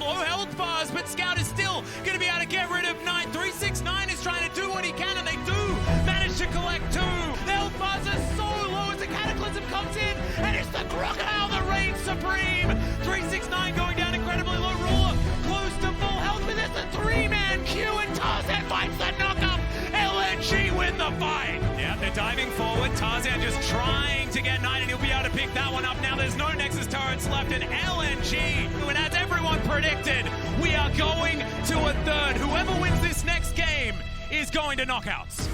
low health bars, but Scout is still going to be able to get rid of Knight. 369 is trying to do what he can, and they do manage to collect 2. The health bars are so low as the Cataclysm comes in, and it's the Crocodile that reigns supreme. 369 going down incredibly low. Ruler close to full health, but it's a 3-man queue, and Tarzan finds the knockup. LNG win the fight. Yeah, they're diving forward. Tarzan just trying to get Knight, and he'll be able to pick that one up. Now there's no Nexus turrets left, and LNG, and as everyone predicted, we are going to a third. Whoever wins this next game is going to knockouts.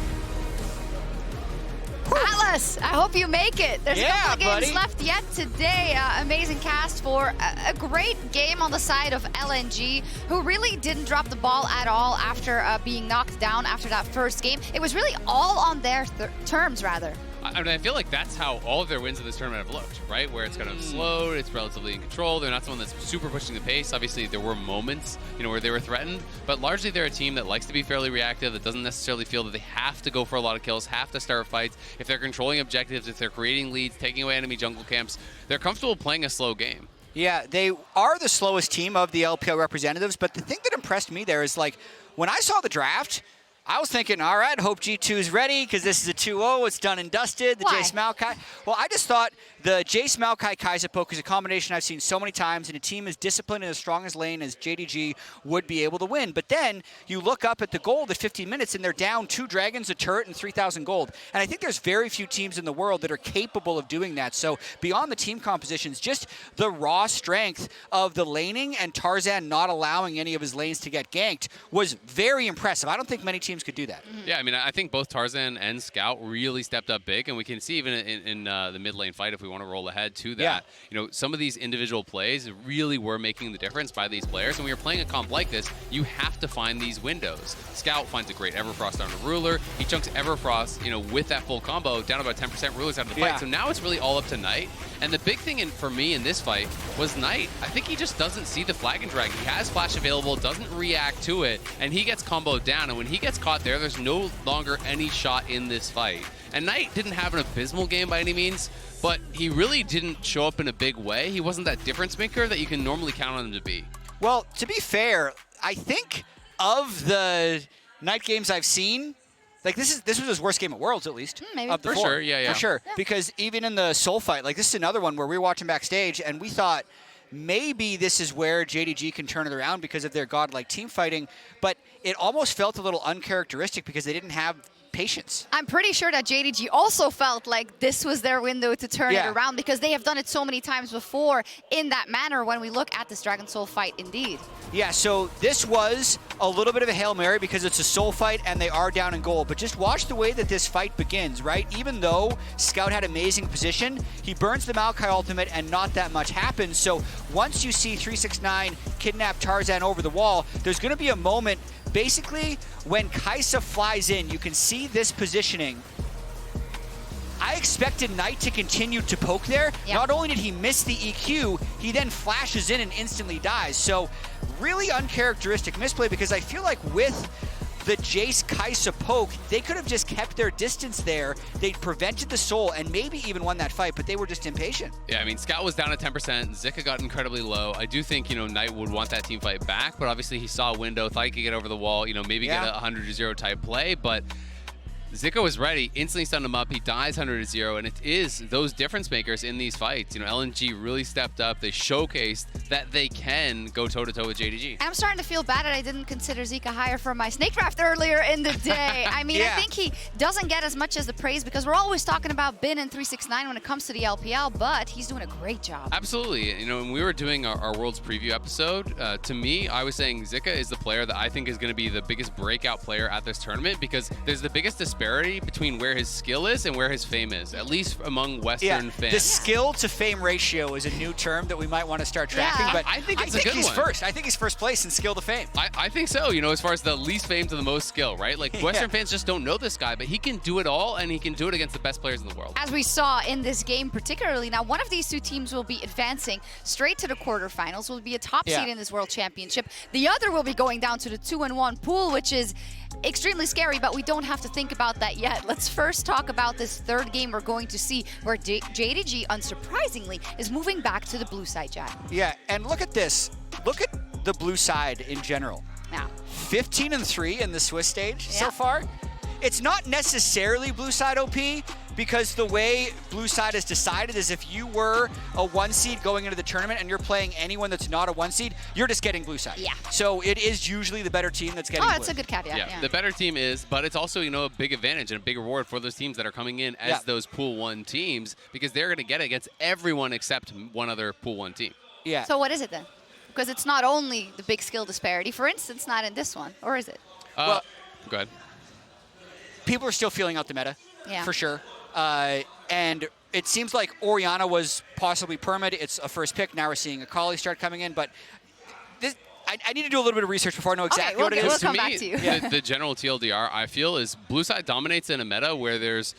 Atlas, I hope you make it. There's a couple of games buddy. left yet today. Amazing cast for a great game on the side of LNG, who really didn't drop the ball at all after being knocked down after that first game. It was really all on their terms, rather. I mean, I feel like that's how all of their wins in this tournament have looked, right? Where it's kind of slowed, it's relatively in control. They're not someone that's super pushing the pace. Obviously, there were moments, where they were threatened, but largely they're a team that likes to be fairly reactive, that doesn't necessarily feel that they have to go for a lot of kills, have to start fights. If they're controlling objectives, if they're creating leads, taking away enemy jungle camps, they're comfortable playing a slow game. Yeah, they are the slowest team of the LPL representatives, but the thing that impressed me there is, like, when I saw the draft, I was thinking, all right, hope G2 is ready because this is a 2-0. It's done and dusted. The Jace Maokai. Well, I just thought the Jace Maokai Kai'Sa poke is a combination I've seen so many times, and a team as disciplined and as strong as lane as JDG would be able to win. But then you look up at the gold at 15 minutes, and they're down 2 dragons, a turret, and 3,000 gold. And I think there's very few teams in the world that are capable of doing that. So beyond the team compositions, just the raw strength of the laning and Tarzan not allowing any of his lanes to get ganked was very impressive. I don't think many teams could do that. Yeah, I mean, I think both Tarzan and Scout really stepped up big, and we can see even in the mid lane fight, if we want to roll ahead to that, some of these individual plays really were making the difference by these players. And when you're playing a comp like this, you have to find these windows. Scout finds a great Everfrost down to Ruler. He chunks Everfrost, with that full combo down about 10% Rulers out of the fight. So now it's really all up to Knight. And the big thing for me in this fight was Knight. I think he just doesn't see the Flag and Drag. He has Flash available, doesn't react to it, and he gets comboed down. And when he gets caught there's no longer any shot in this fight. And Knight didn't have an abysmal game by any means, but he really didn't show up in a big way. He wasn't that difference maker that you can normally count on him to be. Well, to be fair, I think of the Knight games I've seen, like this was his worst game at Worlds, at least. Maybe. Of the For 4. sure, yeah. For sure, because even in the Soul fight, like this is another one where we were watching backstage and we thought, maybe this is where JDG can turn it around because of their godlike team fighting, but it almost felt a little uncharacteristic because they didn't have patience. I'm pretty sure that JDG also felt like this was their window to turn it around, because they have done it so many times before in that manner when we look at this Dragon Soul fight indeed. Yeah, so this was a little bit of a Hail Mary because it's a Soul fight and they are down in gold. But just watch the way that this fight begins, right? Even though Scout had amazing position, he burns the Maokai ultimate and not that much happens. So once you see 369 kidnap Tarzan over the wall, there's going to be a moment basically when Kai'Sa flies in. You can see this positioning. I expected Knight to continue to poke there. Not only did he miss the EQ, he then flashes in and instantly dies. So really uncharacteristic misplay, because I feel like with the Jace Kai'Sa poke, they could have just kept their distance there. They prevented the Soul and maybe even won that fight, but they were just impatient. Yeah, I mean, Scout was down at 10%. Zika got incredibly low. I do think, Knight would want that team fight back, but obviously he saw a window, thought he could get over the wall, maybe get a 100-0 type play, but Zika was ready, instantly stunned him up. He dies 100-0, and it is those difference makers in these fights. LNG really stepped up. They showcased that they can go toe-to-toe with JDG. I'm starting to feel bad that I didn't consider Zika higher for my Snake Draft earlier in the day. I mean, I think he doesn't get as much as the praise because we're always talking about Bin and 369 when it comes to the LPL, but he's doing a great job. Absolutely. When we were doing our Worlds preview episode, to me, I was saying Zika is the player that I think is going to be the biggest breakout player at this tournament, because there's the biggest disparity between where his skill is and where his fame is, at least among Western fans. The skill to fame ratio is a new term that we might want to start tracking, but I think it's a good he's one. first. I think he's first place in skill to fame. I think so, as far as the least fame to the most skill, right? Like, Western fans just don't know this guy, but he can do it all, and he can do it against the best players in the world. As we saw in this game particularly, now one of these two teams will be advancing straight to the quarterfinals, will be a top seed in this World Championship. The other will be going down to the 2-1 pool, which is extremely scary, but we don't have to think about that yet. Let's first talk about this third game we're going to see, where JDG, unsurprisingly, is moving back to the blue side, Jack. Yeah, and look at this. Look at the blue side in general. Yeah. 15-3 in the Swiss stage so far. It's not necessarily blue side OP, because the way blue side is decided is if you were a 1 seed going into the tournament and you're playing anyone that's not a 1 seed, you're just getting blue side. Yeah. So it is usually the better team that's getting blue. That's a good caveat. Yeah, the better team is, but it's also, you know, a big advantage and a big reward for those teams that are coming in as those Pool 1 teams, because they're going to get it against everyone except one other Pool 1 team. Yeah. So what is it then? Because it's not only the big skill disparity, for instance, not in this one, or is it? Well, go ahead. People are still feeling out the meta, for sure. And it seems like Orianna was possibly permid. It's a first pick. Now we're seeing a Akali start coming in. But this, I need to do a little bit of research before I know exactly what it is. We'll come back to you. The general TLDR, I feel, is blue side dominates in a meta where there's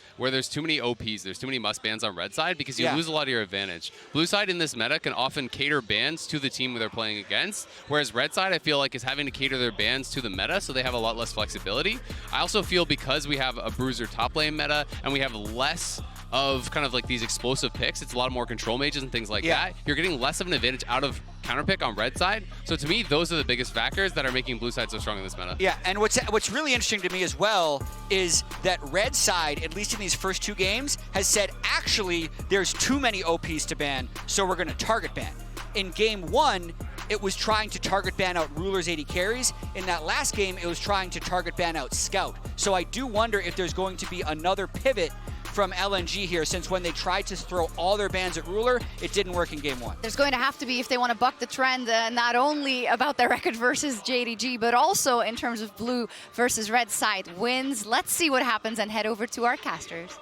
too many OPs, there's too many must bans on red side, because you lose a lot of your advantage. Blue side in this meta can often cater bans to the team they're playing against, whereas red side, I feel like, is having to cater their bans to the meta, so they have a lot less flexibility. I also feel because we have a bruiser top lane meta and we have less of kind of like these explosive picks, it's a lot more control mages and things like that. You're getting less of an advantage out of counterpick on red side. So to me, those are the biggest factors that are making blue side so strong in this meta. Yeah, and what's really interesting to me as well is that red side, at least in these first 2 games, has said, actually, there's too many OPs to ban, so we're going to target ban. In game 1, it was trying to target ban out rulers, AD carries. In that last game, it was trying to target ban out scout. So I do wonder if there's going to be another pivot from LNG here, since when they tried to throw all their bans at ruler, it didn't work in game 1. There's going to have to be, if they want to buck the trend, not only about their record versus JDG, but also in terms of blue versus red side wins. Let's see what happens and head over to our casters.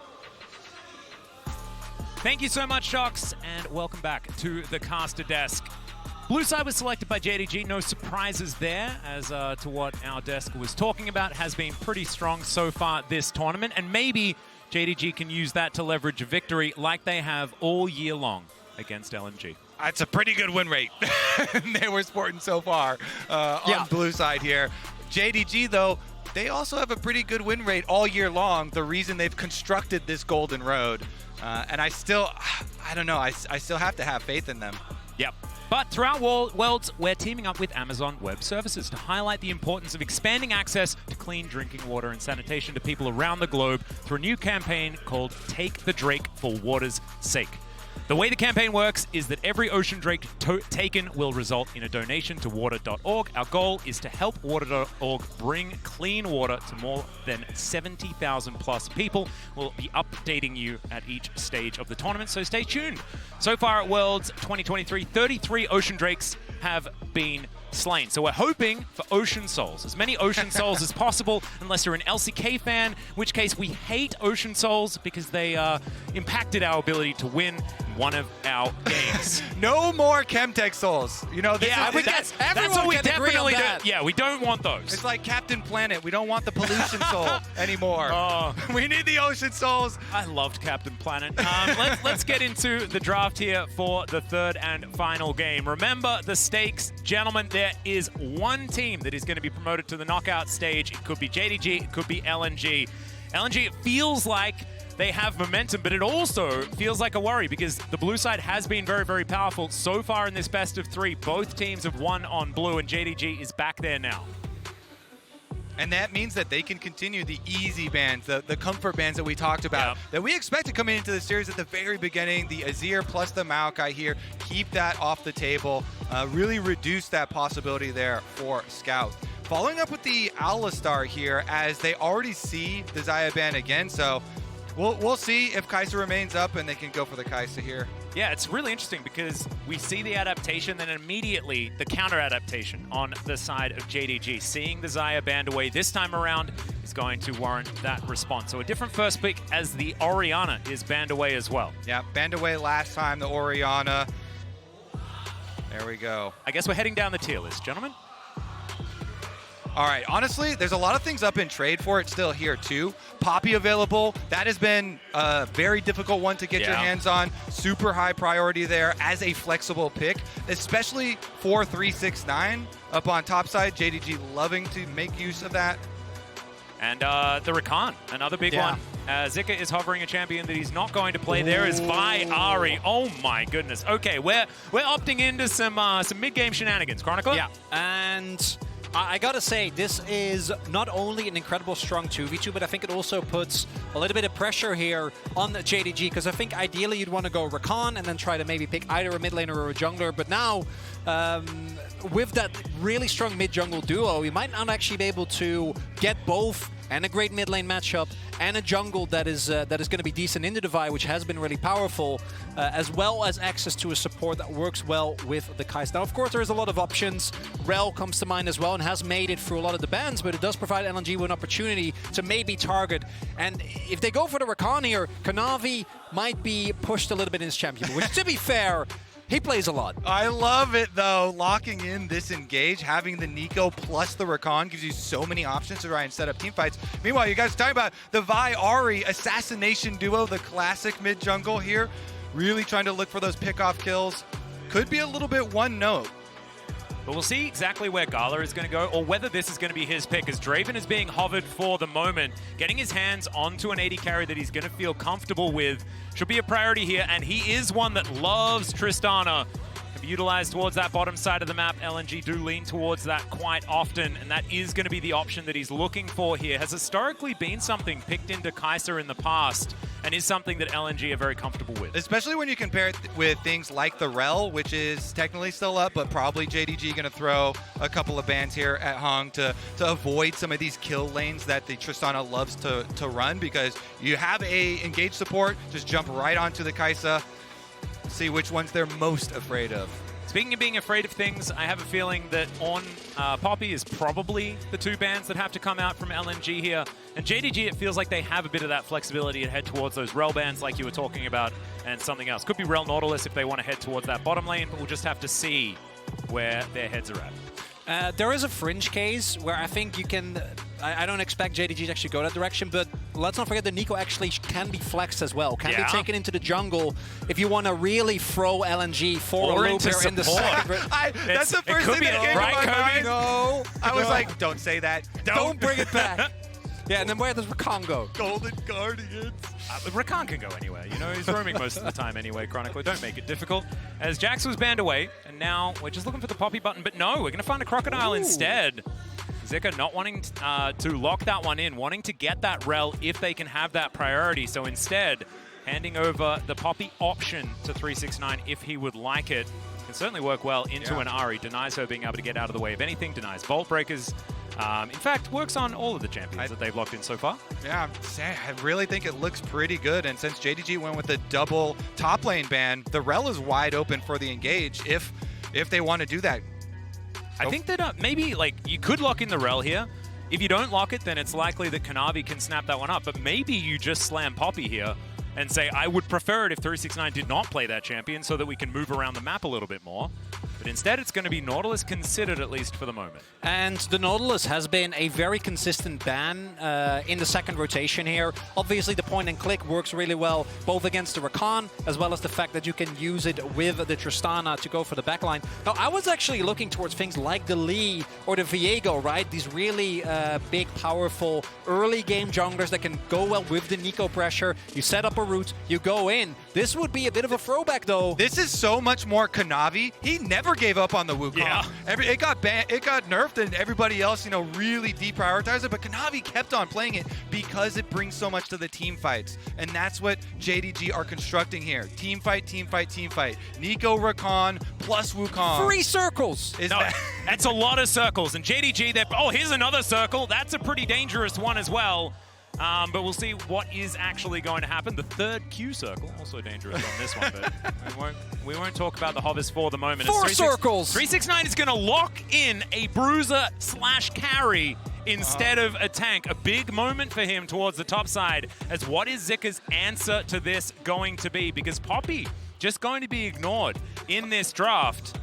Thank you so much, Shox, and welcome back to the caster desk. Blue side was selected by JDG, no surprises there, as to what our desk was talking about, has been pretty strong so far this tournament, and maybe JDG can use that to leverage a victory like they have all year long against LNG. It's a pretty good win rate they were sporting so far on blue side here. JDG, though, they also have a pretty good win rate all year long, the reason they've constructed this golden road. And I don't know, I still have to have faith in them. Yep. But throughout Worlds, we're teaming up with Amazon Web Services to highlight the importance of expanding access to clean drinking water and sanitation to people around the globe through a new campaign called Take the Drake for Water's Sake. The way the campaign works is that every ocean drake taken will result in a donation to water.org. Our goal is to help water.org bring clean water to more than 70,000 plus people. We'll be updating you at each stage of the tournament, so stay tuned. So far at Worlds 2023, 33 ocean drakes have been slain. So we're hoping for Ocean Souls, as many Ocean Souls as possible, unless you're an LCK fan, in which case we hate Ocean Souls because they impacted our ability to win one of our games. No more Chemtech Souls. You know, that's what we definitely do. Yeah, we don't want those. It's like Captain Planet. We don't want the pollution soul anymore. We need the Ocean Souls. I loved Captain Planet. Let's get into the draft here for the third and final game. Remember the stakes, gentlemen. There is one team that is going to be promoted to the knockout stage. It could be JDG, it could be LNG. LNG, it feels like they have momentum, but it also feels like a worry because the blue side has been very, very powerful so far in this best of 3. Both teams have won on blue, and JDG is back there now. And that means that they can continue the easy bans, the comfort bans that we talked about, that we expect to come into the series at the very beginning. The Azir plus the Maokai here, keep that off the table, really reduce that possibility there for Scout. Following up with the Alistar here, as they already see the Xayah ban again, so we'll see if Kai'Sa remains up and they can go for the Kai'Sa here. Yeah, it's really interesting because we see the adaptation, then immediately the counter-adaptation on the side of JDG. Seeing the Xayah banned away this time around is going to warrant that response. So a different first pick as the Orianna is banned away as well. Yeah, banned away last time, the Orianna. There we go. I guess we're heading down the tier list, gentlemen. All right, honestly, there's a lot of things up in trade for it still here too. Poppy available, that has been a very difficult one to get your hands on. Super high priority there as a flexible pick, especially for 369 up on top side. JDG loving to make use of that. And the Rakan, another big one Zika is hovering a champion that he's not going to play. There is Ahri. Oh my goodness. Okay, we're opting into some mid-game shenanigans. Chronicler? Yeah, and I gotta say, this is not only an incredible strong 2v2, but I think it also puts a little bit of pressure here on the JDG, because I think ideally you'd want to go Rakan and then try to maybe pick either a mid laner or a jungler, but now with that really strong mid-jungle duo, you might not actually be able to get both and a great mid lane matchup and a jungle that is going to be decent in the Divide, which has been really powerful, as well as access to a support that works well with the Kais. Now, of course, there's a lot of options. Rel comes to mind as well and has made it through a lot of the bans, but it does provide LNG with an opportunity to maybe target. And if they go for the Rakan here, Kanavi might be pushed a little bit in his champion, which, to be fair, he plays a lot. I love it, though. Locking in this engage, having the Neeko plus the Rakan gives you so many options to try and set up team fights. Meanwhile, you guys are talking about the Ahri assassination duo, the classic mid-jungle here. Really trying to look for those pick-off kills. Could be a little bit one note. But we'll see exactly where GALA is going to go, or whether this is going to be his pick, as Draven is being hovered for the moment. Getting his hands onto an AD carry that he's going to feel comfortable with should be a priority here, and he is one that loves Tristana. Utilized towards that bottom side of the map. LNG do lean towards that quite often, and that is going to be the option that he's looking for here. Has historically been something picked into Kai'Sa in the past, and is something that LNG are very comfortable with. Especially when you compare it with things like the Rel, which is technically still up, but probably JDG going to throw a couple of bans here at Hong to avoid some of these kill lanes that the Tristana loves to run, because you have a engaged support, just jump right onto the Kai'Sa, see which ones they're most afraid of. Speaking of being afraid of things, I have a feeling that on Poppy is probably the two bans that have to come out from LNG here. And JDG, it feels like they have a bit of that flexibility to head towards those Rel bans like you were talking about, and something else. Could be Rel Nautilus if they want to head towards that bottom lane, but we'll just have to see where their heads are at. There is a fringe case where I think you can... I don't expect JDG to actually go that direction, but let's not forget that Neeko actually can be flexed as well. Can be taken into the jungle if you want to really throw LNG for or a into loop in the second. That's the first thing that came to my mind. No. I was like, don't say that. Don't bring it back. Yeah, and then where does Wukong go? Golden Guardians. Rakan can go anywhere. You know, he's roaming most of the time anyway, Chronicler. Don't make it difficult. As Jax was banned away, and now we're just looking for the Poppy button, but no, we're going to find a Crocodile instead. Zika not wanting to lock that one in, wanting to get that Rel if they can have that priority. So instead, handing over the Poppy option to 369 if he would like it. Can certainly work well into an Ahri. Denies her being able to get out of the way of anything. Denies Vault Breakers. In fact, works on all of the champions that they've locked in so far. Yeah, I really think it looks pretty good. And since JDG went with the double top lane ban, the Rel is wide open for the engage if they want to do that. I think that maybe like you could lock in the Rel here. If you don't lock it, then it's likely that Kanavi can snap that one up. But maybe you just slam Poppy here and say, I would prefer it if 369 did not play that champion so that we can move around the map a little bit more. But instead, it's going to be Nautilus considered, at least for the moment. And the Nautilus has been a very consistent ban in the second rotation here. Obviously, the point and click works really well, both against the Rakan, as well as the fact that you can use it with the Tristana to go for the backline. Now, I was actually looking towards things like the Lee or the Viego, right? These really big, powerful, early game junglers that can go well with the Neeko pressure. You set up a route, you go in. This would be a bit of a throwback, though. This is so much more Kanavi. He never gave up on the Wukong. Yeah. It got nerfed, and everybody else, really deprioritized it. But Kanavi kept on playing it because it brings so much to the team fights, and that's what JDG are constructing here: team fight, team fight, team fight. Neeko, Rakan plus Wukong. 3 circles. That's a lot of circles. And JDG, here's another circle. That's a pretty dangerous one as well. But we'll see what is actually going to happen. The third Q circle, also dangerous on this one, but we won't talk about the hovers for the moment. 4 circles! 369 is going to lock in a bruiser / carry instead of a tank. A big moment for him towards the top side. As what is Zika's answer to this going to be? Because Poppy just going to be ignored in this draft.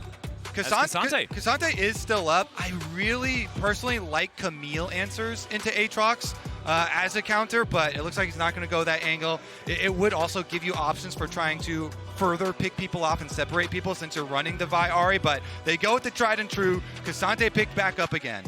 K'Sante is still up. I really personally like Camille answers into Aatrox as a counter, but it looks like he's not going to go that angle. It would also give you options for trying to further pick people off and separate people since you're running the Ahri, but they go with the tried and true. K'Sante picked back up again.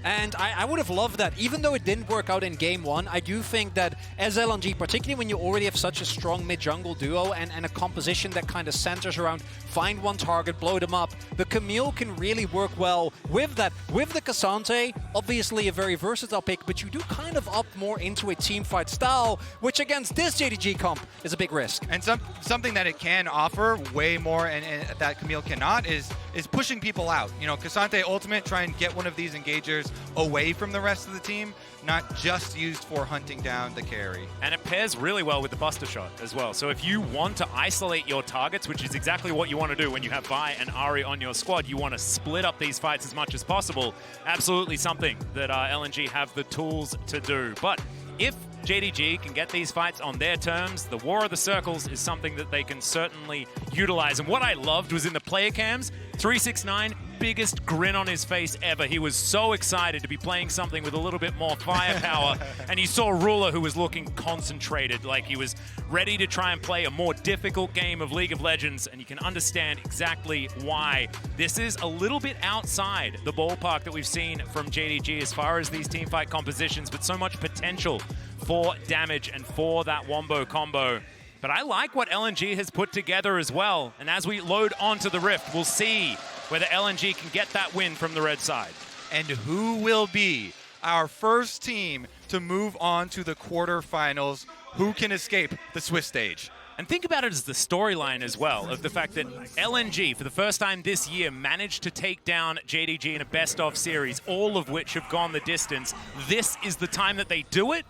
And I would have loved that. Even though it didn't work out in game one, I do think that as LNG, particularly when you already have such a strong mid-jungle duo and a composition that kind of centers around find one target, blow them up, the Camille can really work well with that. With the Cassante, obviously a very versatile pick, but you do kind of opt more into a teamfight style, which against this JDG comp is a big risk. And something that it can offer way more and that Camille cannot is pushing people out. You know, Cassante ultimate, try and get one of these engagers away from the rest of the team, not just used for hunting down the carry. And it pairs really well with the Buster Shot as well. So if you want to isolate your targets, which is exactly what you want to do when you have Vi and Ahri on your squad, you want to split up these fights as much as possible. Absolutely something that LNG have the tools to do. But if JDG can get these fights on their terms, the War of the Circles is something that they can certainly utilize. And what I loved was in the player cams, 369, biggest grin on his face ever. He was so excited to be playing something with a little bit more firepower. And you saw Ruler, who was looking concentrated, like he was ready to try and play a more difficult game of League of Legends. And you can understand exactly why. This is a little bit outside the ballpark that we've seen from JDG as far as these teamfight compositions, but so much potential for damage and for that wombo combo. But I like what LNG has put together as well. And as we load onto the Rift, we'll see whether LNG can get that win from the red side. And who will be our first team to move on to the quarterfinals? Who can escape the Swiss stage? And think about it as the storyline as well, of the fact that LNG, for the first time this year, managed to take down JDG in a best-of series, all of which have gone the distance. This is the time that they do it.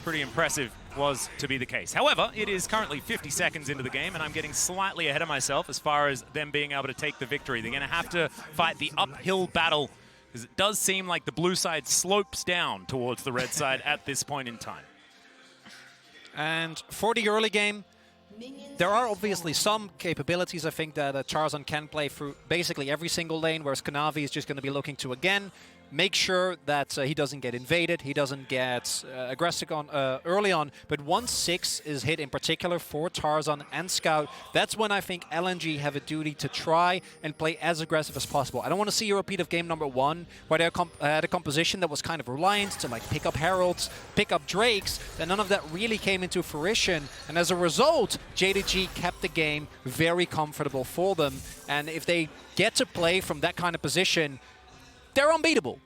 Pretty impressive was to be the case. However, it is currently 50 seconds into the game, and I'm getting slightly ahead of myself as far as them being able to take the victory. They're going to have to fight the uphill battle, because it does seem like the blue side slopes down towards the red side at this point in time. And for the early game, there are obviously some capabilities, I think, that Tarzan can play through basically every single lane, whereas Kanavi is just going to be looking to, again, make sure that he doesn't get invaded, he doesn't get aggressive early on. But once 6 is hit in particular for Tarzan and Scout, that's when I think LNG have a duty to try and play as aggressive as possible. I don't want to see a repeat of game number 1, where they had a composition that was kind of reliant to like pick up Heralds, pick up Drakes, and none of that really came into fruition. And as a result, JDG kept the game very comfortable for them. And if they get to play from that kind of position, they're unbeatable.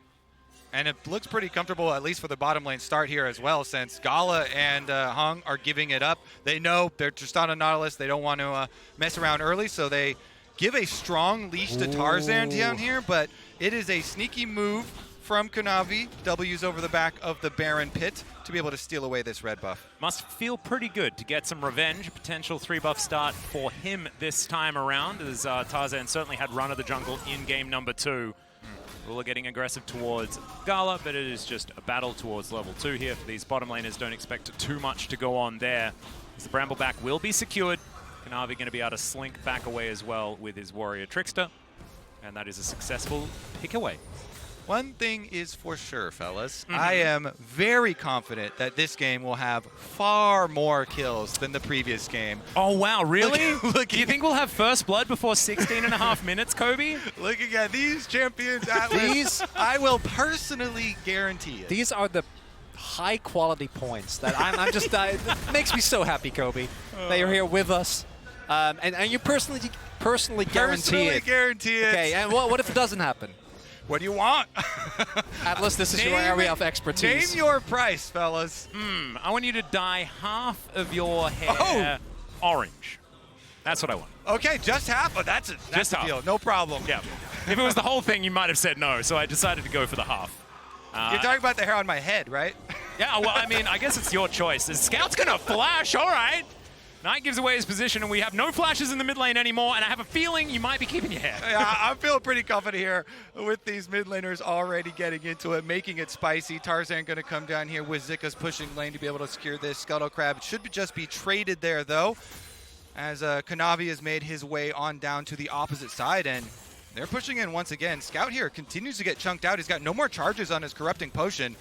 And it looks pretty comfortable, at least for the bottom lane start here as well, since GALA and Hung are giving it up. They know they're Tristana Nautilus. They don't want to mess around early, so they give a strong leash to Tarzan down here, but it is a sneaky move from Kanavi. W's over the back of the Baron pit to be able to steal away this red buff. Must feel pretty good to get some revenge. Potential 3-buff start for him this time around, as Tarzan certainly had run of the jungle in game number 2. Ruler getting aggressive towards GALA, but it is just a battle towards level 2 here for these bottom laners. Don't expect too much to go on there, as the Brambleback will be secured. Kanavi going to be able to slink back away as well with his Warrior Trickster, and that is a successful pick away. One thing is for sure, fellas. I am very confident that this game will have far more kills than the previous game. Oh, wow, really? Do you think we'll have first blood before 16.5 minutes, Kobe? Looking at these champions, Atlas, I will personally guarantee it. These are the high-quality points that I'm just... it makes me so happy, Kobe, that you're here with us. And you personally guarantee it. Guarantee it. Okay, and what if it doesn't happen? What do you want? Atlas, this is your area of expertise. Name your price, fellas. I want you to dye half of your hair orange. That's what I want. Okay, just half? Oh, that's a deal. No problem. Yeah. If it was the whole thing, you might have said no, so I decided to go for the half. You're talking about the hair on my head, right? Yeah, well, I mean, I guess it's your choice. The Scout's going to flash, all right. Knight gives away his position, and we have no flashes in the mid lane anymore, and I have a feeling you might be keeping your hair. Yeah, I'm feeling pretty confident here with these mid laners already getting into it, making it spicy. Tarzan going to come down here with Zika's pushing lane to be able to secure this. Scuttle Crab should just be traded there, though, as Kanavi has made his way on down to the opposite side, and they're pushing in once again. Scout here continues to get chunked out. He's got no more charges on his Corrupting Potion.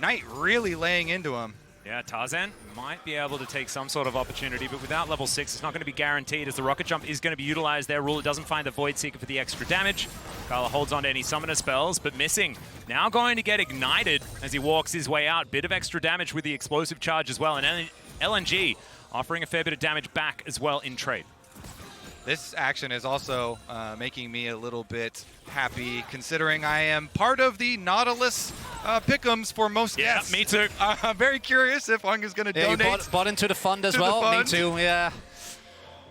Knight really laying into him. Yeah, Tarzan might be able to take some sort of opportunity, but without level 6, it's not going to be guaranteed, as the Rocket Jump is going to be utilized there. Ruler doesn't find the Void Seeker for the extra damage. GALA holds on to any Summoner spells, but missing Now going to get ignited as he walks his way out. Bit of extra damage with the explosive charge as well. And LNG offering a fair bit of damage back as well in trade. This action is also making me a little bit happy, considering I am part of the Nautilus pick'ems for most guests. Yeah, me too. I'm very curious if Hung is going to donate. You bought into the fund as well. Me too, yeah.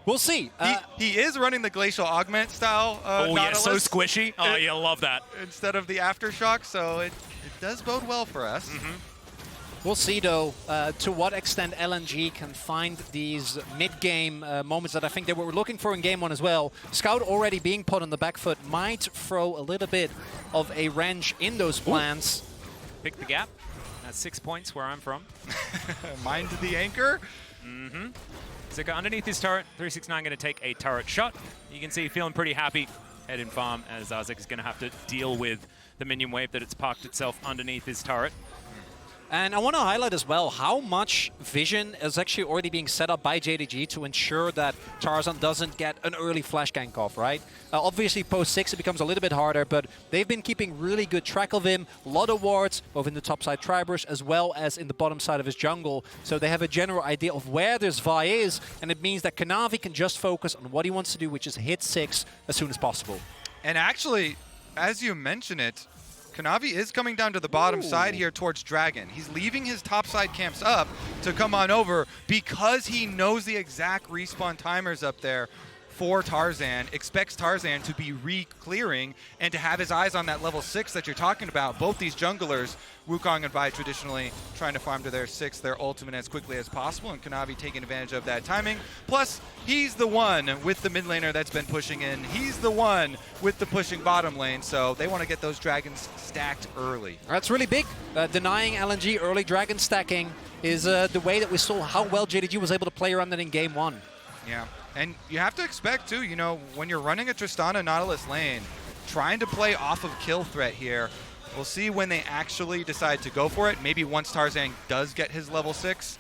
We'll see. He is running the Glacial Augment style Nautilus. Yeah, so squishy. Oh, yeah, love that. Instead of the Aftershock, so it does bode well for us. We'll see, though, to what extent LNG can find these mid-game moments that I think they were looking for in Game 1 as well. Scout already being put on the back foot might throw a little bit of a wrench in those plans. Pick the gap. That's 6 points where I'm from. Mind the anchor. Zika underneath his turret. 369 going to take a turret shot. You can see feeling pretty happy. Head in farm as Zika's going to have to deal with the minion wave that it's parked itself underneath his turret. And I want to highlight as well how much vision is actually already being set up by JDG to ensure that Tarzan doesn't get an early flash gank off, right? Obviously, post 6, it becomes a little bit harder, but they've been keeping really good track of him. A lot of wards, both in the top side Tribers as well as in the bottom side of his jungle. So they have a general idea of where this Vi is, and it means that Kanavi can just focus on what he wants to do, which is hit 6 as soon as possible. And actually, as you mention it, Kanavi is coming down to the bottom side here towards Dragon. He's leaving his top side camps up to come on over because he knows the exact respawn timers up there for Tarzan, expects Tarzan to be re-clearing and to have his eyes on that level 6 that you're talking about. Both these junglers, Wukong and Vi, traditionally trying to farm to their 6, their ultimate as quickly as possible, and Kanavi taking advantage of that timing. Plus, he's the one with the mid laner that's been pushing in. He's the one with the pushing bottom lane, so they want to get those dragons stacked early. That's really big. Denying LNG early dragon stacking is the way that we saw how well JDG was able to play around it in Game 1. Yeah. And you have to expect, too, you know, when you're running a Tristana Nautilus lane, trying to play off of kill threat here, we'll see when they actually decide to go for it. Maybe once Tarzan does get his level 6,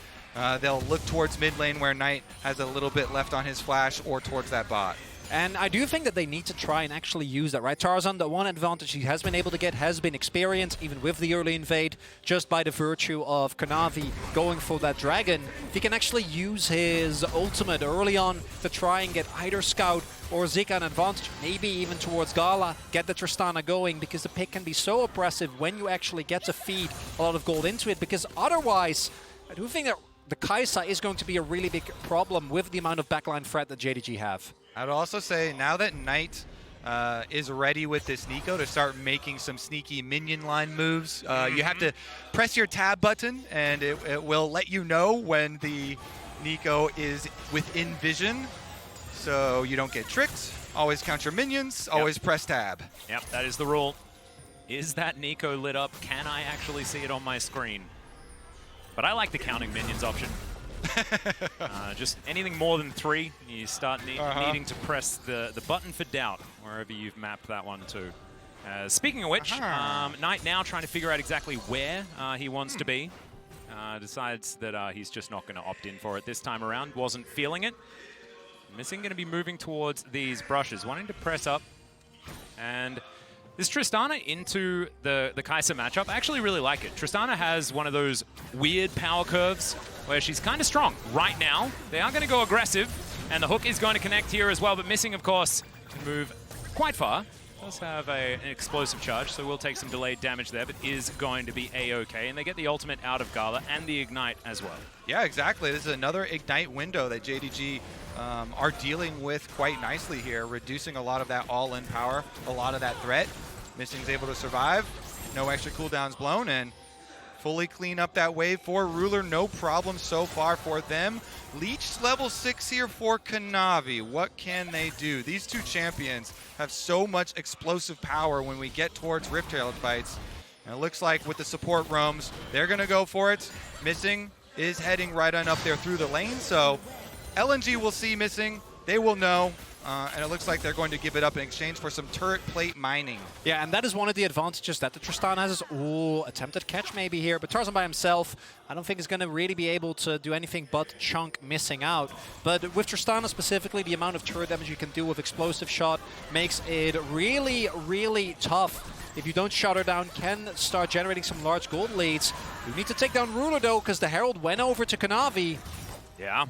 they'll look towards mid lane where Knight has a little bit left on his flash or towards that bot. And I do think that they need to try and actually use that, right? Tarzan, the one advantage he has been able to get has been experience, even with the early invade, just by the virtue of Kanavi going for that dragon. He can actually use his ultimate early on to try and get either Scout or Zika an advantage, maybe even towards GALA, get the Tristana going, because the pick can be so oppressive when you actually get to feed a lot of gold into it, because otherwise, I do think that the Kai'Sa is going to be a really big problem with the amount of backline threat that JDG have. I'd also say now that Knight is ready with this Neeko to start making some sneaky minion line moves, you have to press your tab button and it will let you know when the Neeko is within vision, so you don't get tricked. Always count your minions, always press tab. Yep, that is the rule. Is that Neeko lit up? Can I actually see it on my screen? But I like the counting minions option. Just anything more than 3, you start needing to press the button for doubt wherever you've mapped that one to. Speaking of which, Knight now trying to figure out exactly where he wants to be. Decides that he's just not going to opt in for it this time around. Wasn't feeling it. Missing going to be moving towards these brushes, wanting to press up. And this Tristana into the Kai'Sa matchup, I actually really like it. Tristana has one of those weird power curves where she's kind of strong right now. They are going to go aggressive, and the hook is going to connect here as well, but Missing, of course, can move quite far. Does have an explosive charge, so we'll take some delayed damage there, but is going to be A-okay, and they get the ultimate out of GALA and the Ignite as well. Yeah, exactly. This is another Ignite window that JDG are dealing with quite nicely here, reducing a lot of that all-in power, a lot of that threat. Missing's able to survive, no extra cooldowns blown, and fully clean up that wave for Ruler. No problem so far for them. Leech level 6 here for Kanavi. What can they do? These two champions have so much explosive power when we get towards Rift-tailed fights. And it looks like with the support roams, they're going to go for it. Missing is heading right on up there through the lane, so LNG will see Missing. They will know. And it looks like they're going to give it up in exchange for some turret plate mining. Yeah, and that is one of the advantages that the Tristana has. Ooh, attempted catch maybe here, but Tarzan by himself, I don't think is going to really be able to do anything but chunk Missing out. But with Tristana specifically, the amount of turret damage you can do with explosive shot makes it really, really tough if you don't shut her down, can start generating some large gold leads. You need to take down Ruler, though, because the Herald went over to Kanavi. Yeah.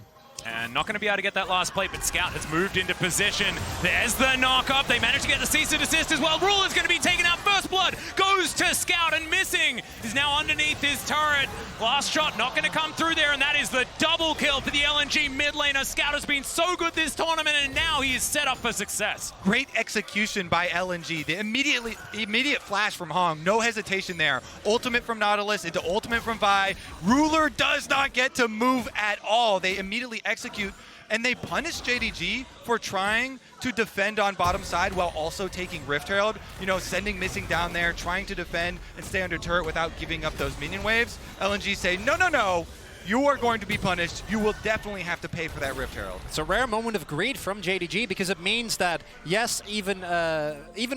And not going to be able to get that last plate, but Scout has moved into position. There's the knock-up. They managed to get the cease and desist as well. Ruler's going to be taken out. First blood goes to Scout, and missing is now underneath his turret. Last shot not going to come through there, and that is the double kill for the LNG mid laner. Scout has been so good this tournament, and now he is set up for success. Great execution by LNG. The immediate flash from Hong. No hesitation there. Ultimate from Nautilus into ultimate from Vi. Ruler does not get to move at all. They immediately execute, and they punish JDG for trying to defend on bottom side while also taking Rift Herald, you know, sending Missing down there, trying to defend and stay under turret without giving up those minion waves. LNG say, no, no, no, you are going to be punished. You will definitely have to pay for that Rift Herald. It's a rare moment of greed from JDG because it means that, yes, even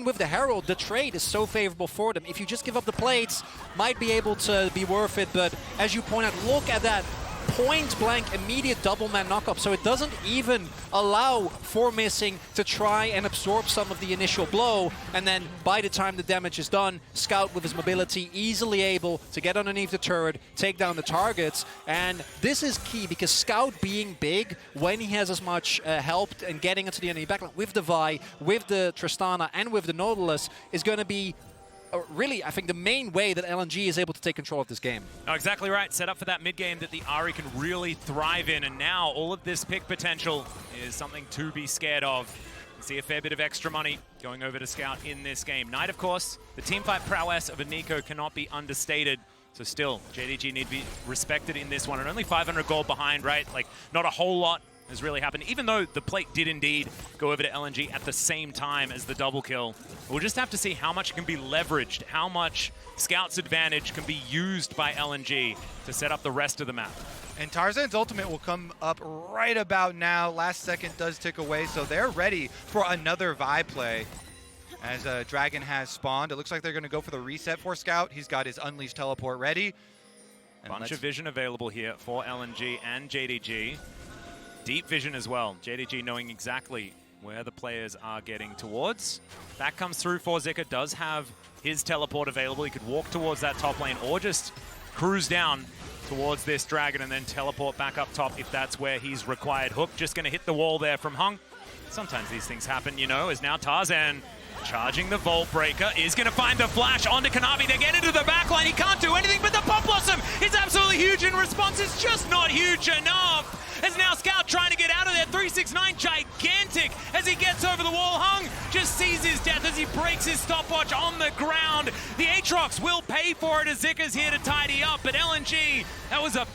with the Herald, the trade is so favorable for them. If you just give up the plates, might be able to be worth it, but as you point out, look at that point-blank immediate double-man knock-up, so it doesn't even allow for Missing to try and absorb some of the initial blow, and then by the time the damage is done, Scout with his mobility easily able to get underneath the turret, take down the targets, and this is key because Scout being big, when he has as much help and getting into the enemy backline with the Vi, with the Tristana, and with the Nautilus is going to be really, I think, the main way that LNG is able to take control of this game. Oh, exactly right. Set up for that mid-game that the Ahri can really thrive in, and now all of this pick potential is something to be scared of. You see a fair bit of extra money going over to Scout in this game. Knight, of course, the teamfight prowess of a Neeko cannot be understated. So still, JDG need to be respected in this one, and only 500 gold behind, right? Like, not a whole lot has really happened, even though the plate did indeed go over to LNG at the same time as the double kill. We'll just have to see how much can be leveraged, how much Scout's advantage can be used by LNG to set up the rest of the map. And Tarzan's ultimate will come up right about now. Last second does tick away, so they're ready for another Vi play. As Dragon has spawned, it looks like they're going to go for the reset for Scout. He's got his Unleashed teleport ready. Bunch of vision available here for LNG and JDG. Deep vision as well. JDG knowing exactly where the players are getting towards. That comes through for Zika. Does have his teleport available. He could walk towards that top lane or just cruise down towards this Dragon and then teleport back up top if that's where he's required. Hook just going to hit the wall there from Hung. Sometimes these things happen, you know, as now Tarzan charging the Vault Breaker is going to find the flash onto Kanavi. They get into the backline. He can't do anything, but the Pop Blossom is absolutely huge in response. It's just not huge enough. As now Scout trying to get out of there. 369 gigantic as he gets over the wall. Hung just sees his death as he breaks his stopwatch on the ground. The Aatrox will pay for it as Zika's here to tidy up, but LNG, that was a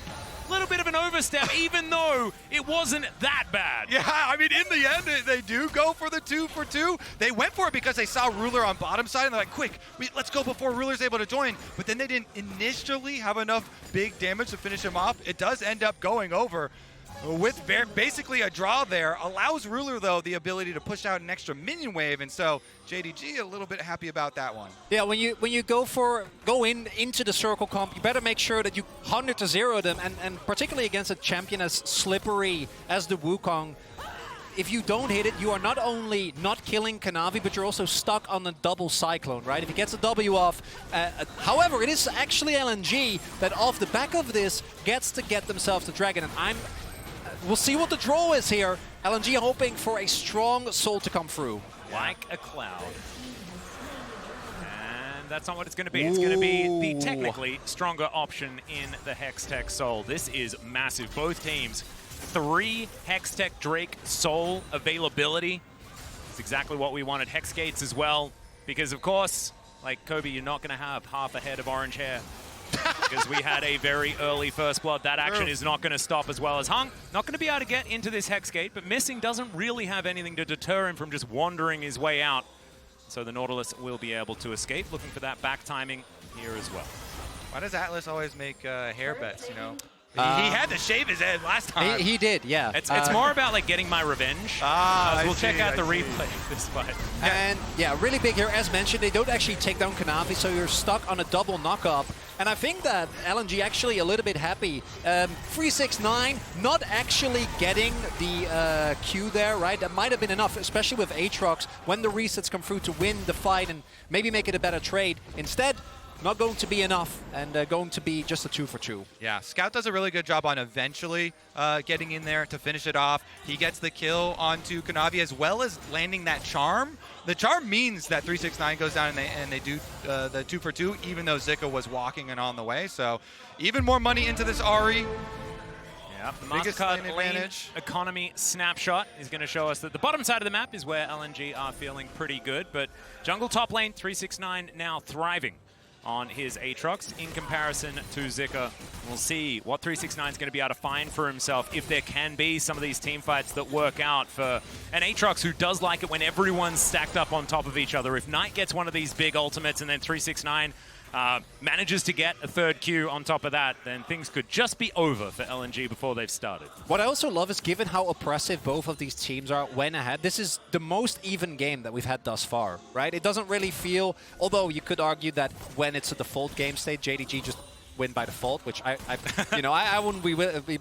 little bit of an overstep, even though it wasn't that bad. Yeah, I mean, in the end, they do go for the 2 for 2. They went for it because they saw Ruler on bottom side, and they're like, quick, let's go before Ruler's able to join. But then they didn't initially have enough big damage to finish him off. It does end up going over with basically a draw there. Allows Ruler, though, the ability to push out an extra minion wave, and so JDG a little bit happy about that one. Yeah, when you go into the circle comp, you better make sure that you 100-0 them, and particularly against a champion as slippery as the Wukong. If you don't hit it, you are not only not killing Kanavi, but you're also stuck on the double Cyclone, right? If he gets a W off. However, it is actually LNG that off the back of this gets to get themselves the Dragon, and we'll see what the draw is here. LNG hoping for a strong soul to come through. Like a cloud. And that's not what it's going to be. It's going to be the technically stronger option in the Hextech Soul. This is massive. Both teams, 3 Hextech Drake Soul availability. It's exactly what we wanted. Hex Gates as well. Because, of course, like Kobe, you're not going to have half a head of orange hair. Because we had a very early first blood. That action is not going to stop, as well as Hung. Not going to be able to get into this Hex Gate, but Missing doesn't really have anything to deter him from just wandering his way out. So the Nautilus will be able to escape, looking for that back timing here as well. Why does Atlas always make hair bets, you know? He had to shave his head last time. He did, yeah. It's more about like getting my revenge. We'll check out the replay of this fight. And yeah, really big here. As mentioned, they don't actually take down Kanavi, so you're stuck on a double knock-up. And I think that LNG actually a little bit happy. 369 not actually getting the Q there, right? That might have been enough, especially with Aatrox, when the resets come through to win the fight and maybe make it a better trade. Instead, not going to be enough, and going to be just a 2 for 2. Yeah, Scout does a really good job on eventually getting in there to finish it off. He gets the kill onto Kanavi as well as landing that charm. The charm means that 369 goes down and they do the 2 for 2, even though Zika was walking and on the way. So even more money into this Ahri. Yeah, the MasterCard lane economy snapshot is going to show us that the bottom side of the map is where LNG are feeling pretty good, but jungle top lane, 369 now thriving on his Aatrox in comparison to Zika. We'll see what 369 is going to be able to find for himself if there can be some of these team fights that work out for an Aatrox who does like it when everyone's stacked up on top of each other. If Knight gets one of these big ultimates and then 369 manages to get a third Q on top of that, then things could just be over for LNG before they've started. What I also love is, given how oppressive both of these teams are when ahead, this is the most even game that we've had thus far, right? It doesn't really feel, although you could argue that when it's a default game state, JDG just win by default, which I wouldn't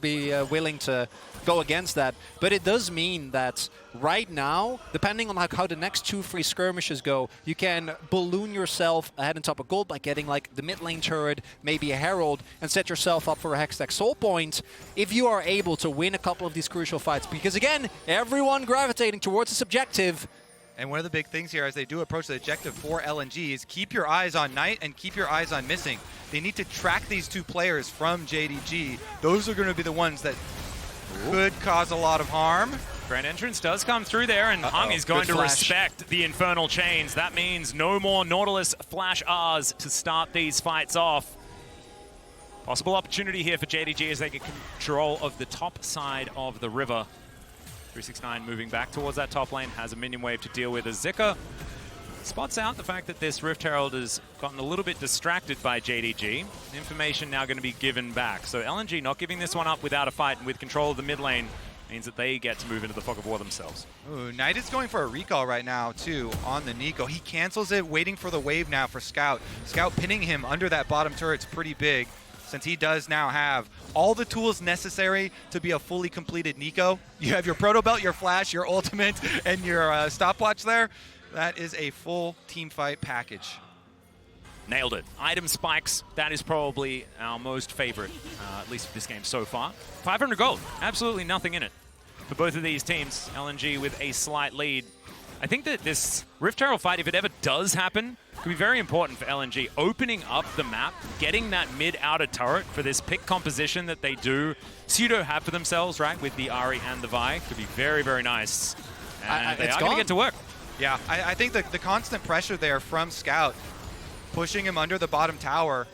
be willing to go against that. But it does mean that right now, depending on how the next 2-3 skirmishes go, you can balloon yourself ahead and top of gold by getting like the mid lane turret, maybe a herald, and set yourself up for a Hextech soul point if you are able to win a couple of these crucial fights. Because again, everyone gravitating towards this objective. And one of the big things here as they do approach the objective for LNG is keep your eyes on Knight and keep your eyes on Missing. They need to track these 2 players from JDG. Those are going to be the ones that could cause a lot of harm. Grand Entrance does come through there, and Hung is going to respect the Infernal Chains. That means no more Nautilus Flash Rs to start these fights off. Possible opportunity here for JDG as they get control of the top side of the river. 369 moving back towards that top lane, has a minion wave to deal with as Zika spots out the fact that this Rift Herald has gotten a little bit distracted by JDG. Information now going to be given back. So LNG not giving this one up without a fight and with control of the mid lane means that they get to move into the fog of war themselves. Ooh, Knight is going for a recall right now, too, on the Neeko. He cancels it, waiting for the wave now for Scout. Scout pinning him under that bottom turret's pretty big, since he does now have all the tools necessary to be a fully completed Neeko. You have your Proto Belt, your Flash, your Ultimate, and your stopwatch there. That is a full team fight package. Nailed it. Item spikes, that is probably our most favorite, at least for this game so far. 500 gold, absolutely nothing in it. For both of these teams, LNG with a slight lead. I think that this Rift Herald fight, if it ever does happen, could be very important for LNG. Opening up the map, getting that mid-outer turret for this pick composition that they do pseudo have for themselves, right, with the Ahri and the Vi, could be very, very nice. And they are going to get to work. Yeah, I think the constant pressure there from Scout, pushing him under the bottom tower,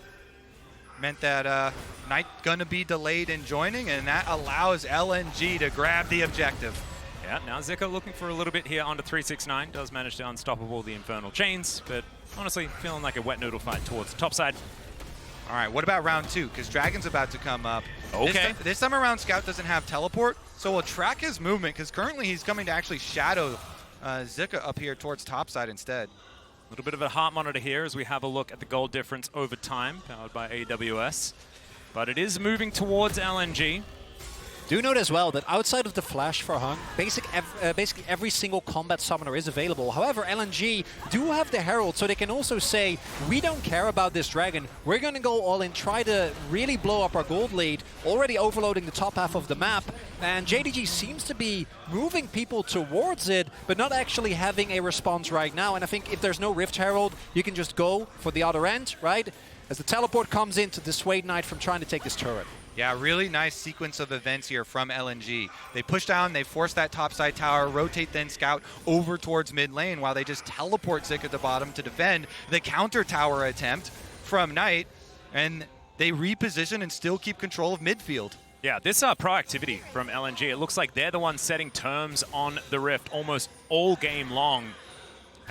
meant that Knight gonna be delayed in joining, and that allows LNG to grab the objective. Yeah, now Zika looking for a little bit here onto 369. Does manage to unstoppable the Infernal Chains, but honestly feeling like a wet noodle fight towards the top side. All right, what about round 2? Because Dragon's about to come up. Okay. This time around, Scout doesn't have teleport, so we'll track his movement, because currently he's coming to actually shadow Zika up here towards topside instead. A little bit of a heart monitor here as we have a look at the gold difference over time, powered by AWS. But it is moving towards LNG. Do note as well that outside of the Flash for Hung, basically every single combat summoner is available. However, LNG do have the Herald, so they can also say, we don't care about this Dragon. We're going to go all in, try to really blow up our gold lead, already overloading the top half of the map. And JDG seems to be moving people towards it, but not actually having a response right now. And I think if there's no Rift Herald, you can just go for the other end, right? As the teleport comes in to dissuade Knight from trying to take this turret. Yeah, really nice sequence of events here from LNG. They push down, they force that topside tower, rotate then Scout over towards mid lane while they just teleport Zika at the bottom to defend the counter tower attempt from Knight, and they reposition and still keep control of midfield. Yeah, this proactivity from LNG, it looks like they're the ones setting terms on the Rift almost all game long.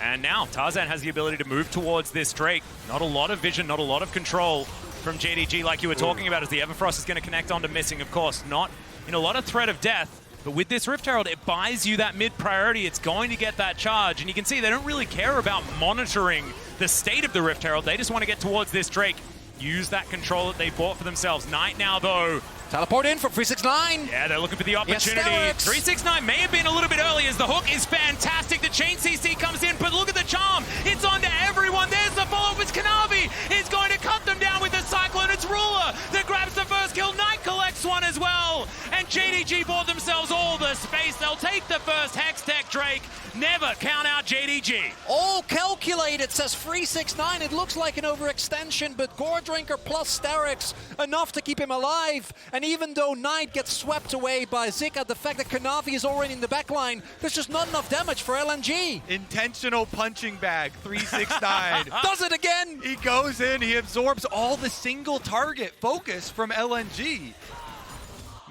And now Tarzan has the ability to move towards this Drake. Not a lot of vision, not a lot of control. from JDG like you were talking about, as the Everfrost is going to connect onto missing, of course. Not in a lot of threat of death, but with this Rift Herald, it buys you that mid priority. It's going to get that charge, and you can see they don't really care about monitoring the state of the Rift Herald. They just want to get towards this Drake. Use that control that they bought for themselves. Knight now, though. Teleport in from 369. Yeah, they're looking for the opportunity. Yes, 369 may have been a little bit early as the hook is fantastic. The chain CC comes in, but look at the charm. It's on to everyone. There's the follow-up. It's Kanavi. He's going to cut them down with the Cyclone. It's Ruler that grabs the first kill. Knight collects one as well. And JDG bought themselves all the space. They'll take the first Hextech Drake. Never count out JDG. All calculated, says 369. It looks like an overextension, but Gore Drinker plus Sterix, enough to keep him alive. And even though Knight gets swept away by Zika, the fact that Kanavi is already in the backline, there's just not enough damage for LNG. Intentional punching bag, 369. Does it again? He goes in, he absorbs all the single target focus from LNG.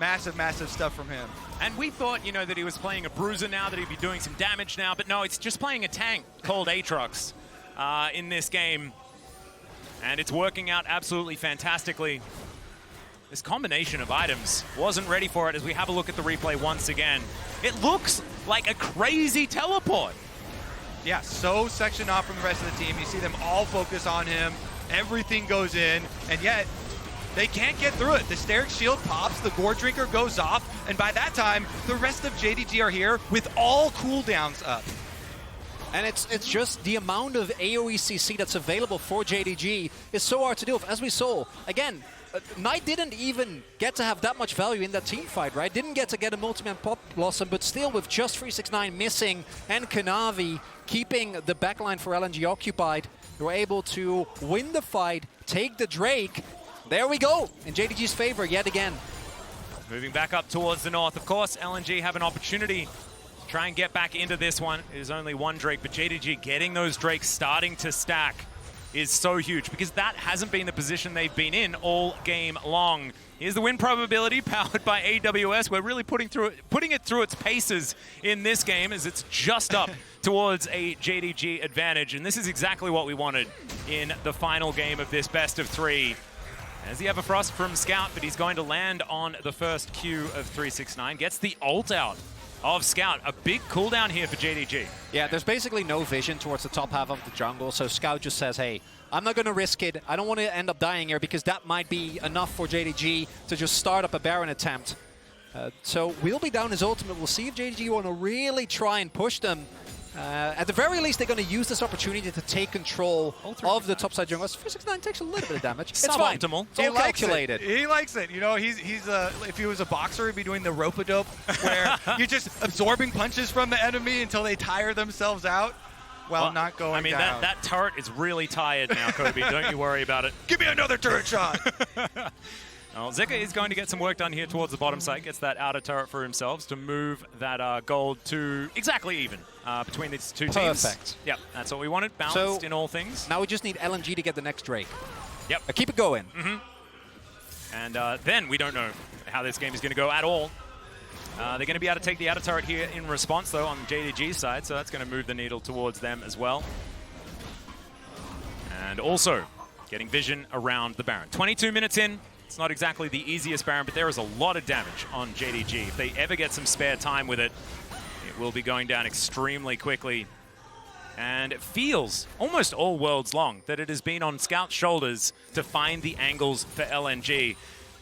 Massive, massive stuff from him. And we thought, you know, that he was playing a bruiser now, that he'd be doing some damage now, but no, it's just playing a tank called Aatrox in this game. And it's working out absolutely fantastically. This combination of items wasn't ready for it as we have a look at the replay once again. It looks like a crazy teleport. Yeah, so sectioned off from the rest of the team. You see them all focus on him. Everything goes in, and yet they can't get through it. The Sterix shield pops, the Gore Drinker goes off, and by that time, the rest of JDG are here with all cooldowns up. And it's just the amount of AoE CC that's available for JDG is so hard to deal with. As we saw, again, Knight didn't even get to have that much value in that team fight, right? Didn't get to get a multi-man pop blossom, but still with just 369 missing and Kanavi keeping the backline for LNG occupied, they were able to win the fight, take the Drake. There we go, in JDG's favor yet again. Moving back up towards the north. Of course, LNG have an opportunity to try and get back into this one. It is only one Drake, but JDG getting those Drakes starting to stack is so huge because that hasn't been the position they've been in all game long. Here's the win probability powered by AWS. We're really putting it through its paces in this game as it's just up towards a JDG advantage. And this is exactly what we wanted in the final game of this best of three. As the Everfrost from Scout, but he's going to land on the first Q of 369. Gets the ult out of Scout. A big cooldown here for JDG. Yeah, there's basically no vision towards the top half of the jungle, so Scout just says, hey, I'm not going to risk it. I don't want to end up dying here because that might be enough for JDG to just start up a Baron attempt. So we'll be down his ultimate. We'll see if JDG want to really try and push them. At the very least, they're going to use this opportunity to take control of the topside jungle. 369 takes a little bit of damage. It's fine. Suboptimal. It's all calculated. He likes it. You know, he's if he was a boxer, he'd be doing the rope-a-dope, where you're just absorbing punches from the enemy until they tire themselves out while not going down. I mean, that turret is really tired now, Kobe. Don't you worry about it. Give me another turret shot. Well, Zika is going to get some work done here towards the bottom side. Gets that outer turret for himself to move that gold to exactly even between these two teams. Perfect. Yep, that's what we wanted. Balanced in all things. Now we just need LNG to get the next Drake. Yep. Keep it going. And then we don't know how this game is going to go at all. They're going to be able to take the outer turret here in response, though, on JDG's side, so that's going to move the needle towards them as well. And also getting vision around the Baron. 22 minutes in. It's not exactly the easiest Baron, but there is a lot of damage on JDG. If they ever get some spare time with it, it will be going down extremely quickly. And it feels almost all worlds long that it has been on Scout's shoulders to find the angles for LNG.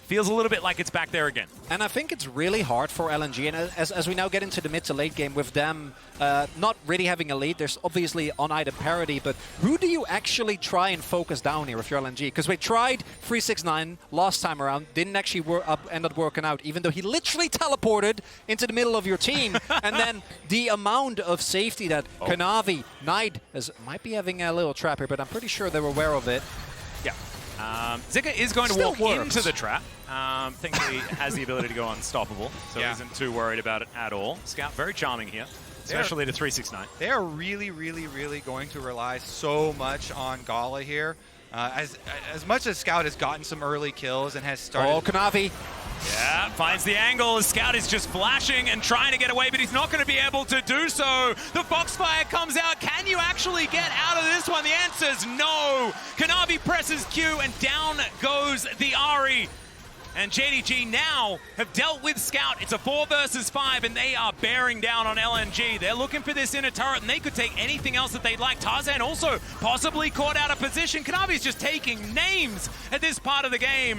Feels a little bit like it's back there again. And I think it's really hard for LNG, and as we now get into the mid to late game with them not really having a lead, there's obviously on-item parity, but who do you actually try and focus down here if you're LNG? Because we tried 369 last time around, didn't actually end up working out, even though he literally teleported into the middle of your team. And then the amount of safety that Kanavi, Knight might be having a little trap here, but I'm pretty sure they're aware of it. Yeah. Zika is going to walk into the trap. Thankfully, has the ability to go unstoppable, so isn't too worried about it at all. Scout, very charming here, especially to 369. They are really, really, really going to rely so much on GALA here. As much as Scout has gotten some early kills and has started... Oh, Kanavi. Yeah, finds the angle. Scout is just flashing and trying to get away, but he's not going to be able to do so. The Foxfire comes out. Can you actually get out of this one? The answer's no. Kanavi presses Q, and down goes the Ahri. And JDG now have dealt with Scout. It's a 4 versus 5, and they are bearing down on LNG. They're looking for this inner turret, and they could take anything else that they'd like. Tarzan also possibly caught out of position. Kanavi's just taking names at this part of the game.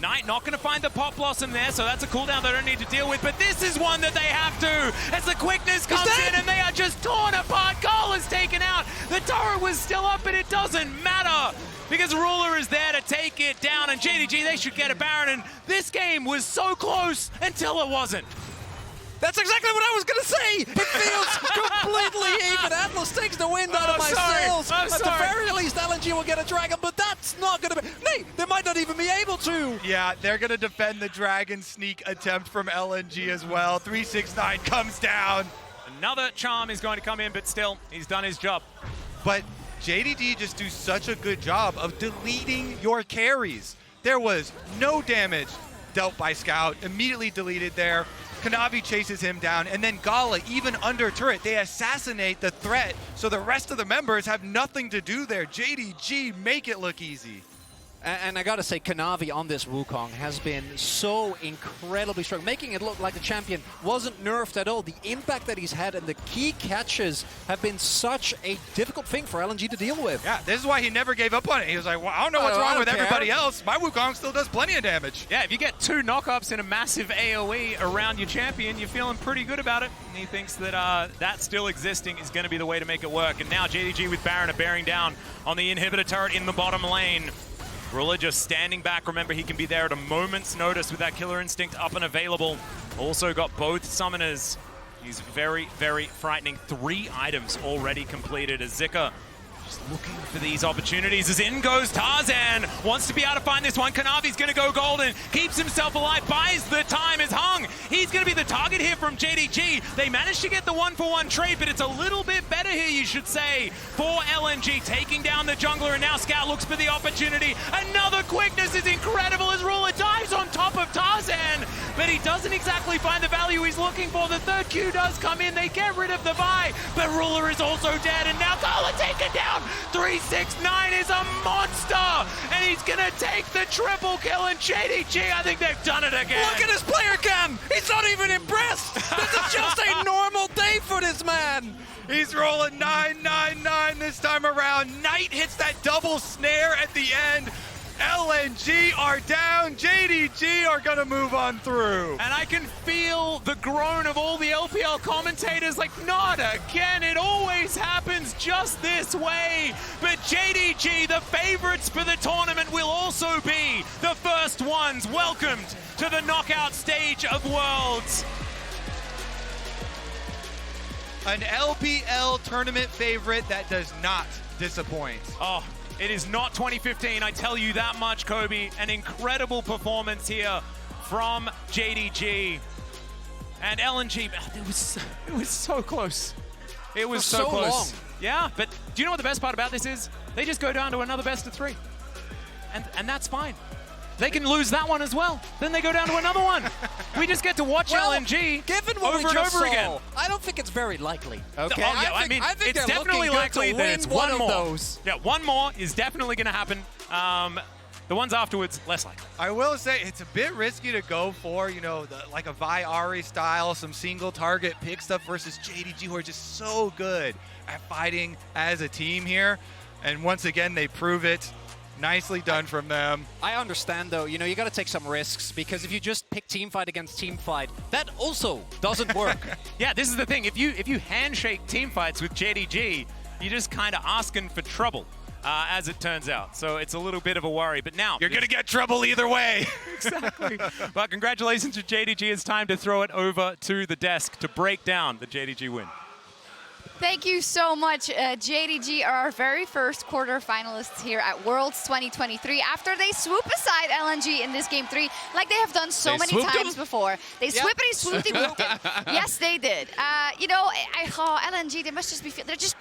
Knight not going to find the Pop Blossom there, so that's a cooldown they don't need to deal with. But this is one that they have to, as the quickness comes in, and they are just torn apart. GALA's taken out. The turret was still up, but it doesn't matter, because Ruler is there to take it down, and JDG, they should get a Baron, and this game was so close until it wasn't. That's exactly what I was going to say! It feels completely even. Atlas takes the wind out of my sails. At the very least, LNG will get a Dragon, but that's not going to be... Nate, they might not even be able to. Yeah, they're going to defend the Dragon sneak attempt from LNG as well. 369 comes down. Another charm is going to come in, but still, he's done his job. But JDG just do such a good job of deleting your carries. There was no damage dealt by Scout, immediately deleted there. Kanavi chases him down, and then GALA, even under turret, they assassinate the threat, so the rest of the members have nothing to do there. JDG make it look easy. And I gotta say, Kanavi on this Wukong has been so incredibly strong, making it look like the champion wasn't nerfed at all. The impact that he's had and the key catches have been such a difficult thing for LNG to deal with. Yeah, this is why he never gave up on it. He was like, well, I don't know what's wrong with everybody else. My Wukong still does plenty of damage. Yeah, if you get 2 knockups in a massive AoE around your champion, you're feeling pretty good about it. And he thinks that that still existing is going to be the way to make it work. And now JDG with Baron are bearing down on the inhibitor turret in the bottom lane. Ruler just standing back. Remember, he can be there at a moment's notice with that Killer Instinct up and available. Also got both summoners. He's very, very frightening. 3 items already completed as Zika just looking for these opportunities. As in goes Tarzan. Wants to be able to find this one. Kanavi's going to go golden. Keeps himself alive. Buys the time. Is hung. He's going to be the target here from JDG. They managed to get the 1-for-1 trade, but it's a little bit better here, you should say, for LNG. Taking down the jungler, and now Scout looks for the opportunity. Another quickness is incredible as Ruler dives on top of Tarzan, but he doesn't exactly find the value he's looking for. The third Q does come in. They get rid of the buy, but Ruler is also dead, and now GALA taken down. 369 is a monster, and he's gonna take the triple kill. And JDG, I think they've done it again. Look at his player cam! He's not even impressed! This is just a normal day for this man! He's rolling 999 this time around. Knight hits that double snare at the end. LNG are down. JDG are going to move on through. And I can feel the groan of all the LPL commentators like, not again. It always happens just this way. But JDG, the favorites for the tournament, will also be the first ones welcomed to the knockout stage of Worlds. An LPL tournament favorite that does not disappoint. Oh, it is not 2015, I tell you that much, Kobe. An incredible performance here from JDG. And LNG, it was so close. It was so close. Long. Yeah, but do you know what the best part about this is? They just go down to another best of 3. And that's fine. They can lose that one as well. Then they go down to another one. We just get to watch LNG given what over we and just over saw, again. I don't think it's very likely. Okay, Oh, yeah, I mean, think it's they're definitely looking likely good to that win it's one one of more. those. Yeah, one more is definitely going to happen. The ones afterwards, less likely. I will say it's a bit risky to go for, you know, like a Vi Ahri style, some single target pick stuff versus JDG, who are just so good at fighting as a team here. And once again, they prove it. Nicely done from them. I understand, though, you know, you got to take some risks, because if you just pick teamfight against teamfight, that also doesn't work. Yeah, this is the thing. If you handshake team fights with JDG, you're just kind of asking for trouble, as it turns out. So it's a little bit of a worry. But now You're going to get trouble either way. Exactly. But congratulations to JDG. It's time to throw it over to the desk to break down the JDG win. Thank you so much. JDG are our very first quarterfinalists here at Worlds 2023 after they swoop aside LNG in this game 3 like they have done so many times before. They swoopity swoopty whooped it. Yes, they did. You know, LNG, they must just be, they're just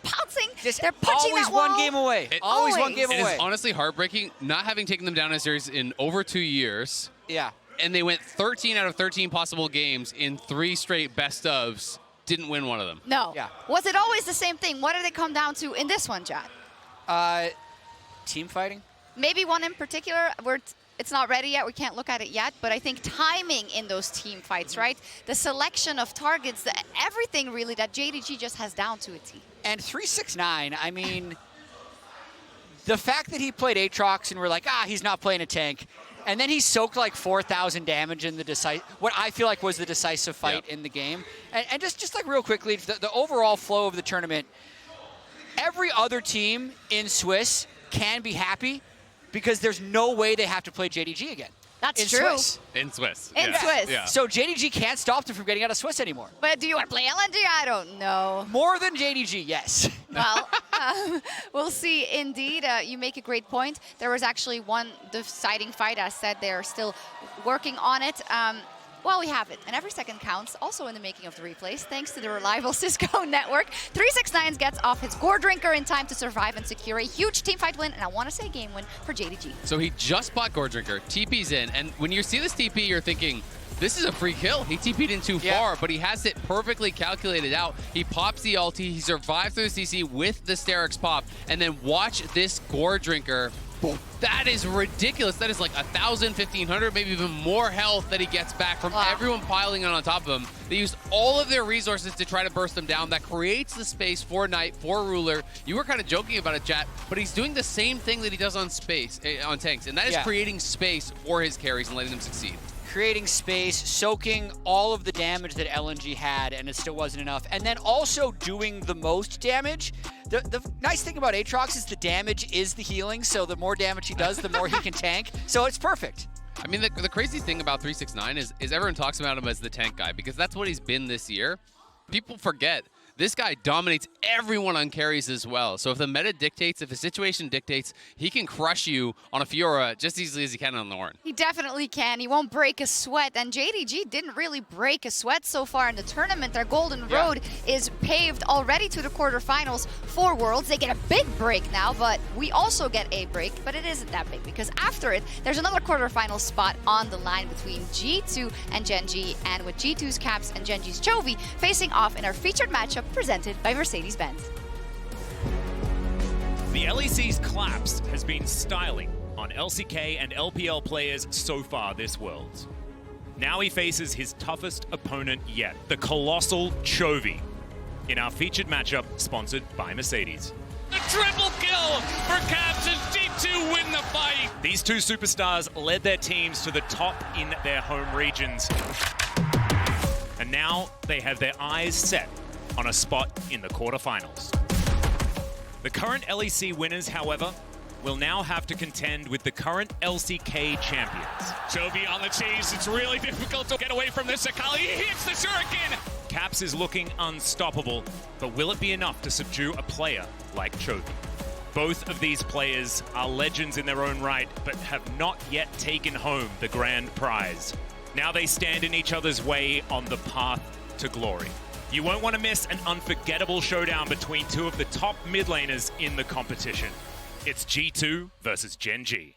pouncing. They're punching always that wall. one game away. Always one game It away. is honestly heartbreaking not having taken them down in a series in over 2 years. Yeah. And they went 13 out of 13 possible games in 3 straight best ofs. Didn't win one of them. No. Yeah. Was it always the same thing? What did it come down to in this one, Jad? Team fighting? Maybe one in particular where it's not ready yet, we can't look at it yet, but I think timing in those team fights, right? The selection of targets, everything really that JDG just has down to a T. And 369, I mean, the fact that he played Aatrox and we're like, he's not playing a tank, and then he soaked like 4,000 damage in the what I feel like was the decisive fight in the game. And just like real quickly, the overall flow of the tournament, every other team in Swiss can be happy because there's no way they have to play JDG again. That's in true. Swiss. In Swiss. In Swiss. Yeah. So JDG can't stop them from getting out of Swiss anymore. But do you want to play LNG? I don't know. More than JDG, yes. Well, we'll see. Indeed, you make a great point. There was actually one deciding fight. As said, they're still working on it. Well, we have it, and every second counts, also in the making of the replays, thanks to the reliable Cisco network. 369 gets off his Gore Drinker in time to survive and secure a huge teamfight win, and I want to say game win for JDG. So he just bought Gore Drinker, TP's in, and when you see this TP, you're thinking, this is a free kill. He TP'd in too far, but he has it perfectly calculated out. He pops the ulti, he survives through the CC with the Sterix pop, and then watch this Gore Drinker. That is ridiculous. That is like 1,000, 1,500, maybe even more health that he gets back from everyone piling on top of him. They used all of their resources to try to burst them down. That creates the space for Knight, for Ruler. You were kind of joking about it, chat, but he's doing the same thing that he does on on tanks, and that is creating space for his carries and letting them succeed. Creating space, soaking all of the damage that LNG had, and it still wasn't enough. And then also doing the most damage. The nice thing about Aatrox is the damage is the healing, so the more damage he does, the more he can tank. So it's perfect. I mean, the crazy thing about 369 is everyone talks about him as the tank guy because that's what he's been this year. People forget. This guy dominates everyone on carries as well. So if the meta dictates, if the situation dictates, he can crush you on a Fiora just as easily as he can on the Ornn. He definitely can. He won't break a sweat. And JDG didn't really break a sweat so far in the tournament. Their golden road is paved already to the quarterfinals for Worlds. They get a big break now, but we also get a break, but it isn't that big because after it, there's another quarterfinal spot on the line between G2 and Gen G, and with G2's Caps and Gen G's Chovy facing off in our featured matchup presented by Mercedes-Benz. The LEC's collapse has been styling on LCK and LPL players so far this Worlds. Now he faces his toughest opponent yet, the colossal Chovy, in our featured matchup sponsored by Mercedes. A triple kill for Caps as G2 win the fight. These two superstars led their teams to the top in their home regions. And now they have their eyes set on a spot in the quarterfinals. The current LEC winners, however, will now have to contend with the current LCK champions. Chovy on the chase. It's really difficult to get away from this. Akali hits the shuriken. Caps is looking unstoppable, but will it be enough to subdue a player like Chovy? Both of these players are legends in their own right, but have not yet taken home the grand prize. Now they stand in each other's way on the path to glory. You won't want to miss an unforgettable showdown between two of the top mid laners in the competition. It's G2 versus Gen G.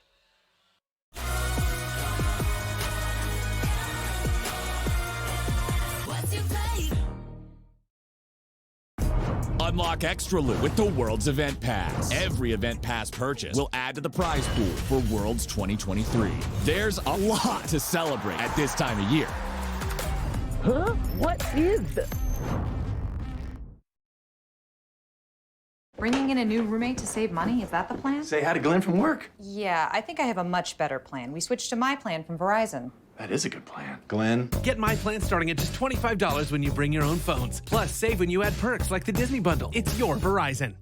Unlock extra loot with the Worlds Event Pass. Every Event Pass purchase will add to the prize pool for Worlds 2023. There's a lot to celebrate at this time of year. Huh? What is this? Bringing in a new roommate to save money, is that the plan? Say hi to Glenn from work. Yeah, I think I have a much better plan. We switched to my plan from Verizon. That is a good plan. Glenn? Get my plan starting at just $25 when you bring your own phones. Plus, save when you add perks like the Disney Bundle. It's your Verizon.